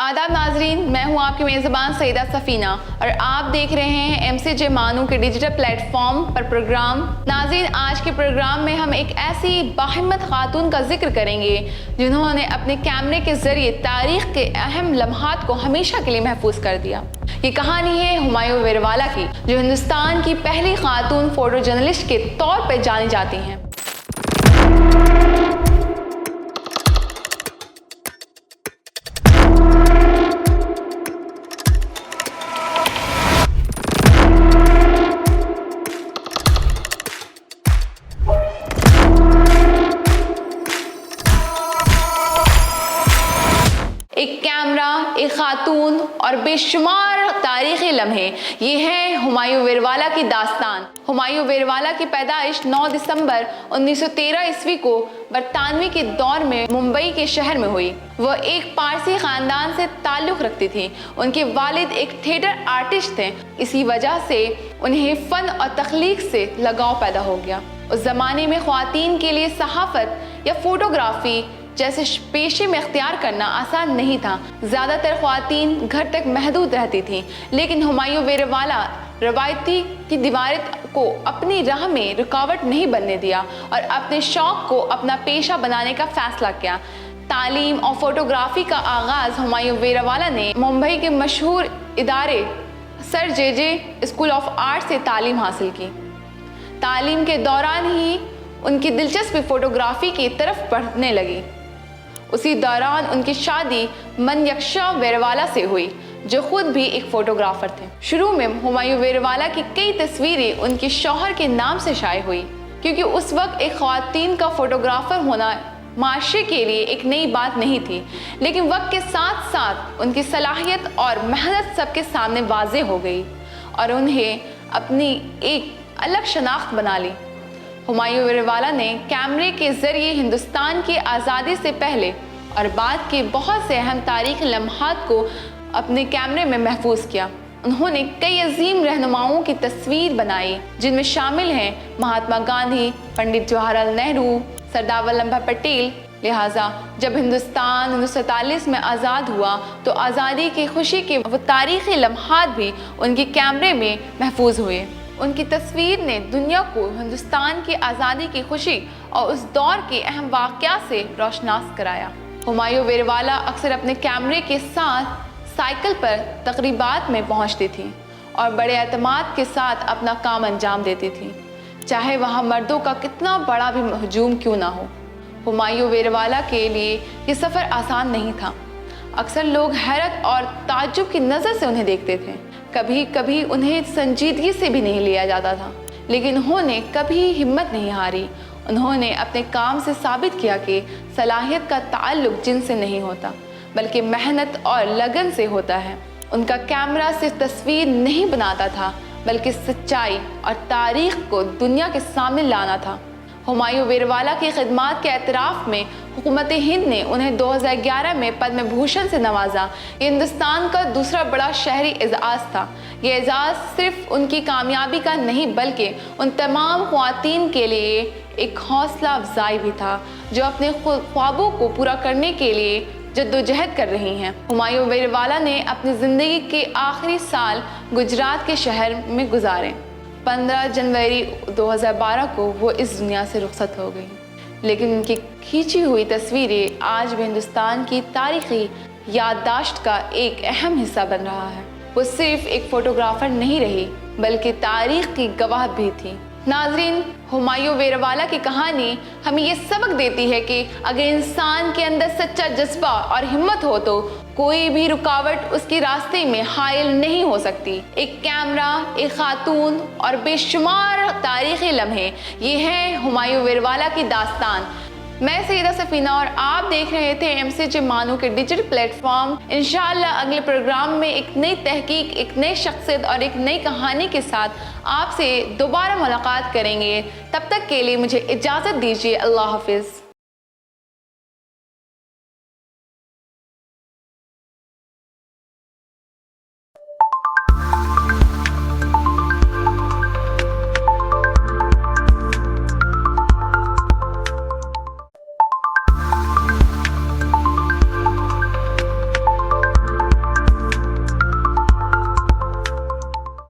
आदाब नाजरीन, मैं हूं आपकी मेज़बान सईदा सफ़ीना और आप देख रहे हैं MCJ मानू के डिजिटल प्लेटफॉर्म पर प्रोग्राम। नाजरीन, आज के प्रोग्राम में हम एक ऐसी बाहिम्मत खातून का जिक्र करेंगे जिन्होंने अपने कैमरे के ज़रिए तारीख़ के अहम लम्हात को हमेशा के लिए महफूज कर दिया। ये कहानी है हुमायूं वीरवाला की, जो हिंदुस्तान की पहली खातून फ़ोटो जर्नलिस्ट के तौर पर जानी जाती हैं। एक कैमरा, एक खातून और बेशुमार तारीख़ी लम्हे, ये है हुमायूं वीरवाला की दास्तान। हुमायूं वीरवाला की पैदाइश 9 दिसंबर 1913 ईस्वी को बरतानवी के दौर में मुंबई के शहर में हुई। वह एक पारसी ख़ानदान से ताल्लुक़ रखती थी। उनके वालिद एक थिएटर आर्टिस्ट थे, इसी वजह से उन्हें फ़न और तख्लीक से लगाव पैदा हो गया। उस ज़माने में ख़वातीन के लिए सहाफ़त या फ़ोटोग्राफ़ी जैसे पेशे में इख्तियार करना आसान नहीं था। ज़्यादातर ख़वातीन घर तक महदूद रहती थीं, लेकिन हुमायूं वीरवाला रवायती की दीवारें को अपनी राह में रुकावट नहीं बनने दिया और अपने शौक़ को अपना पेशा बनाने का फ़ैसला किया। तालीम और फ़ोटोग्राफ़ी का आगाज़ हुमायूं वीरवाला ने मुंबई के मशहूर इदारे sir J school of art से तालीम हासिल की। तालीम के दौरान ही उनकी दिलचस्पी फ़ोटोग्राफ़ी की तरफ बढ़ने लगी। उसी दौरान उनकी शादी मनयक्षा वीरवाला से हुई, जो खुद भी एक फ़ोटोग्राफ़र थे। शुरू में हुमायूं वीरवाला की कई तस्वीरें उनके शौहर के नाम से शाये हुई, क्योंकि उस वक्त एक ख़वातीन का फ़ोटोग्राफ़र होना माशरे के लिए एक नई बात नहीं थी। लेकिन वक्त के साथ साथ उनकी सलाहियत और मेहनत सबके सामने वाज़ेह हो गई और उन्हें अपनी एक अलग शनाख्त बना ली। हुमायूं वीरवाला ने कैमरे के ज़रिए हिंदुस्तान की आज़ादी से पहले और बाद के बहुत से अहम तारीख़ी लम्हात को अपने कैमरे में महफूज किया। उन्होंने कई अजीम रहनुमाओं की तस्वीर बनाई, जिनमें शामिल हैं महात्मा गांधी, पंडित जवाहरलाल नेहरू, सरदार वल्लभ भाई पटेल। लिहाजा जब हिंदुस्तान 1947 में आज़ाद हुआ तो आज़ादी की खुशी के वो तारीख़ी लम्हात भी उनके कैमरे में महफूज हुए। उनकी तस्वीर ने दुनिया को हिंदुस्तान की आज़ादी की खुशी और उस दौर के अहम वाक़यात से रोशनास कराया। हुमायूं वीरवाला अक्सर अपने कैमरे के साथ साइकिल पर तकरीबात में पहुंचती थी और बड़े एतमाद के साथ अपना काम अंजाम देती थी, चाहे वहां मर्दों का कितना बड़ा भी हजूम क्यों ना हो। हुमायूं वीरवाला के लिए ये सफ़र आसान नहीं था। अक्सर लोग हैरत और ताज्जुब की नज़र से उन्हें देखते थे। कभी कभी उन्हें संजीदगी से भी नहीं लिया जाता था, लेकिन उन्होंने कभी हिम्मत नहीं हारी। उन्होंने अपने काम से साबित किया कि सलाहियत का ताल्लुक़ जिनसे नहीं होता, बल्कि मेहनत और लगन से होता है। उनका कैमरा सिर्फ तस्वीर नहीं बनाता था, बल्कि सच्चाई और तारीख़ को दुनिया के सामने लाना था। हुमायूं वीरवाला की खिदमात के एतराफ़ में हुकूमत हिंद ने उन्हें 2011 में पद्म भूषण से नवाजा। ये हिंदुस्तान का दूसरा बड़ा शहरी एजाज़ था। ये एजाज़ सिर्फ उनकी कामयाबी का नहीं, बल्कि उन तमाम ख़वातीन के लिए एक हौसला अफजाई भी था जो अपने ख्वाबों को पूरा करने के लिए जद्दोजहद कर रही हैं। हुमायूं वीरवाला ने अपनी ज़िंदगी के आखिरी साल गुजरात के शहर में गुजारे। 15 जनवरी 2012 को वो इस दुनिया से रुखसत हो गई, लेकिन उनकी खींची हुई तस्वीरें आज भी हिंदुस्तान की तारीख़ी याददाश्त का एक अहम हिस्सा बन रहा है। वो सिर्फ एक फ़ोटोग्राफ़र नहीं रही, बल्कि तारीख़ की गवाह भी थी। नाज़रीन, हुमायूं वीरवाला की कहानी हमें ये सबक देती है कि अगर इंसान के अंदर सच्चा जज्बा और हिम्मत हो तो कोई भी रुकावट उसके रास्ते में हाइल नहीं हो सकती। एक कैमरा, एक खातून और बेशुमार तारीख़ी लम्हे, ये है हुमायूं वीरवाला की दास्तान। मैं सईदा सफ़ीना और आप देख रहे थे MCJ मानू के डिजिटल प्लेटफॉर्म। इंशाअल्लाह अगले प्रोग्राम में एक नई तहकीक, एक नई शख्सियत और एक नई कहानी के साथ आपसे दोबारा मुलाकात करेंगे। तब तक के लिए मुझे इजाज़त दीजिए। अल्लाह हाफ़िज़।